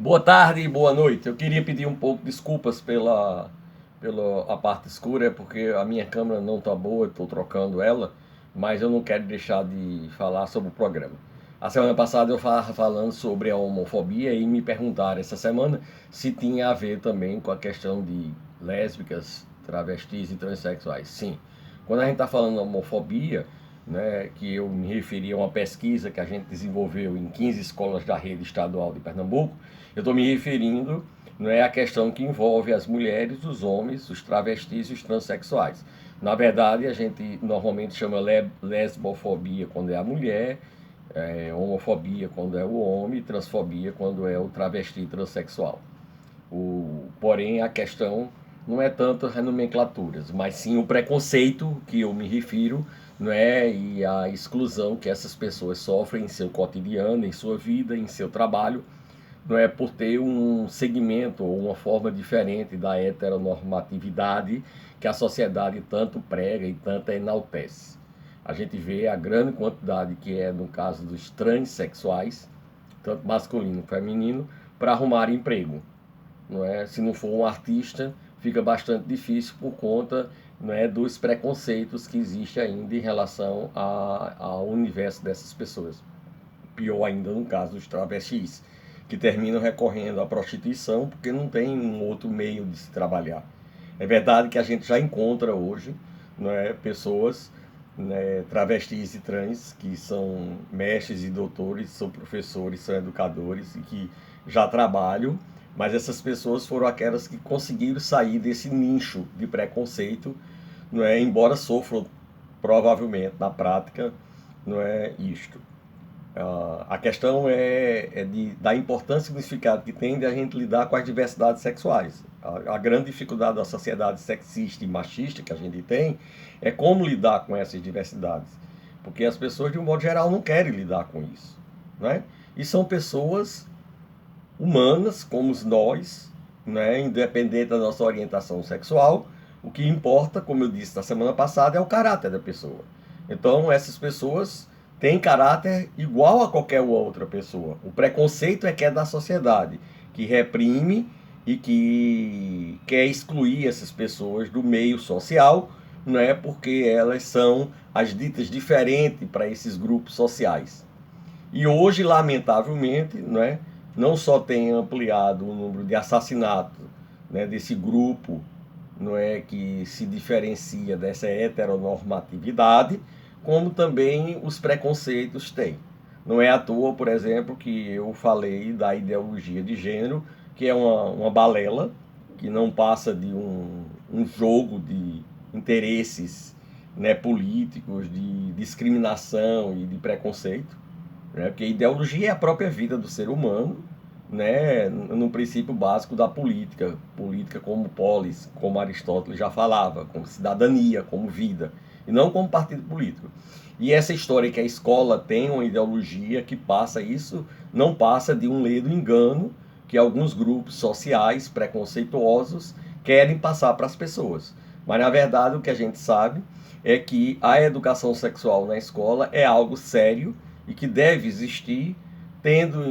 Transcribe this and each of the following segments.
Boa tarde e boa noite. Eu queria pedir um pouco de desculpas pela a parte escura, porque a minha câmera não está boa, estou trocando ela, mas eu não quero deixar de falar sobre o programa. A semana passada eu estava falando sobre a homofobia e me perguntaram essa semana se tinha a ver também com a questão de lésbicas, travestis e transexuais. Sim. Quando a gente está falando de homofobia, né, que eu me referi a uma pesquisa que a gente desenvolveu em 15 escolas da rede estadual de Pernambuco, eu estou me referindo, não é, à questão que envolve as mulheres, os homens, os travestis e os transexuais. Na verdade, a gente normalmente chama lesbofobia quando é a mulher, homofobia quando é o homem, e transfobia quando é o travesti transexual. Porém, a questão não é tanto as nomenclaturas, mas sim o preconceito que eu me refiro, não é? E a exclusão que essas pessoas sofrem em seu cotidiano, em sua vida, em seu trabalho, não é, por ter um segmento ou uma forma diferente da heteronormatividade que a sociedade tanto prega e tanto enaltece. A gente vê a grande quantidade que é no caso dos transexuais, tanto masculino como feminino, para arrumar emprego. Não é? Se não for um artista, fica bastante difícil por conta, não é, dos preconceitos que existe ainda em relação ao universo dessas pessoas. Pior ainda no caso dos travestis, que terminam recorrendo à prostituição porque não tem um outro meio de se trabalhar. É verdade que a gente já encontra hoje, não é, pessoas, né, travestis e trans que são mestres e doutores, são professores, são educadores e que já trabalham, mas essas pessoas foram aquelas que conseguiram sair desse nicho de preconceito, não é, embora sofram provavelmente na prática, não é isto. A questão da importância e significado que tem de a gente lidar com as diversidades sexuais. A grande dificuldade da sociedade sexista e machista que a gente tem é como lidar com essas diversidades. Porque as pessoas, de um modo geral, não querem lidar com isso. Né? E são pessoas humanas, como nós, né? Independente da nossa orientação sexual. O que importa, como eu disse na semana passada, é o caráter da pessoa. Então, essas pessoas têm caráter igual a qualquer outra pessoa. O preconceito é que é da sociedade, que reprime e que quer excluir essas pessoas do meio social, não é, porque elas são as ditas diferentes para esses grupos sociais. E hoje, lamentavelmente, não só tem ampliado o número de assassinatos, né, desse grupo, não é, que se diferencia dessa heteronormatividade, como também os preconceitos têm. Não é à toa, por exemplo, que eu falei da ideologia de gênero, que é uma balela, que não passa de um jogo de interesses, né, políticos, de discriminação e de preconceito, né? Porque ideologia é a própria vida do ser humano, né? No princípio básico da política, política como polis, como Aristóteles já falava, como cidadania, como vida, e não como partido político. E essa história que a escola tem uma ideologia que passa isso, não passa de um ledo engano que alguns grupos sociais preconceituosos querem passar para as pessoas. Mas na verdade o que a gente sabe é que a educação sexual na escola é algo sério e que deve existir, tendo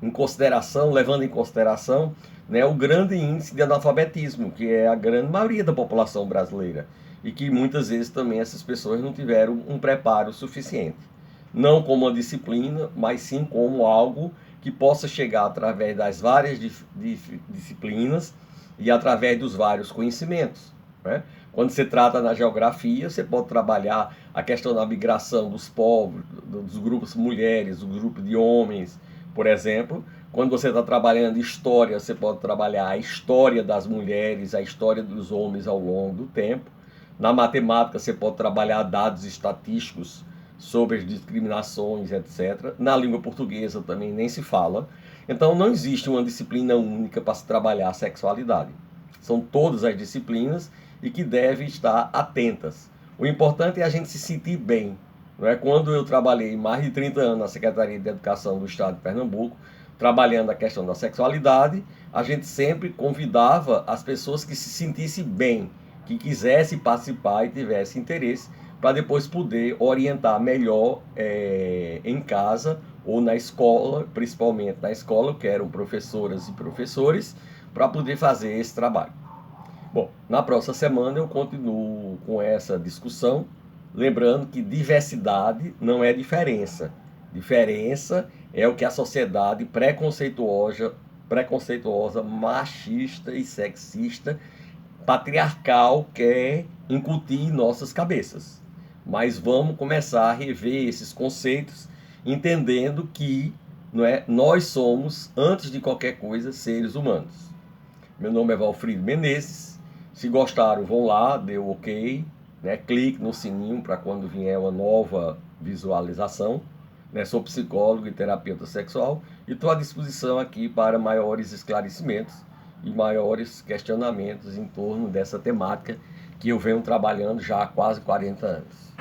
em consideração, levando em consideração, né, o grande índice de analfabetismo, que é a grande maioria da população brasileira, e que muitas vezes também essas pessoas não tiveram um preparo suficiente. Não como uma disciplina, mas sim como algo que possa chegar através das várias disciplinas e através dos vários conhecimentos. Né? Quando se trata na geografia, você pode trabalhar a questão da migração dos povos, dos grupos mulheres, do grupo de homens, por exemplo. Quando você está trabalhando história, você pode trabalhar a história das mulheres, a história dos homens ao longo do tempo. Na matemática, você pode trabalhar dados estatísticos sobre as discriminações, etc. Na língua portuguesa também nem se fala. Então, não existe uma disciplina única para se trabalhar a sexualidade. São todas as disciplinas e que devem estar atentas. O importante é a gente se sentir bem. Não é? Quando eu trabalhei mais de 30 anos na Secretaria de Educação do Estado de Pernambuco, trabalhando a questão da sexualidade, a gente sempre convidava as pessoas que se sentissem bem, que quisessem participar e tivessem interesse, para depois poder orientar melhor em casa ou na escola, principalmente na escola, eu quero professoras e professores para poder fazer esse trabalho. Bom, na próxima semana eu continuo com essa discussão, lembrando que diversidade não é diferença. Diferença é o que a sociedade preconceituosa, machista e sexista, patriarcal quer incutir em nossas cabeças. Mas vamos começar a rever esses conceitos, entendendo que nós somos, antes de qualquer coisa, seres humanos. Meu nome é Valfrido Menezes. Se gostaram, vão lá, dê o ok, né? Clique no sininho para quando vier uma nova visualização. Né? Sou psicólogo e terapeuta sexual e estou à disposição aqui para maiores esclarecimentos e maiores questionamentos em torno dessa temática que eu venho trabalhando já há quase 40 anos.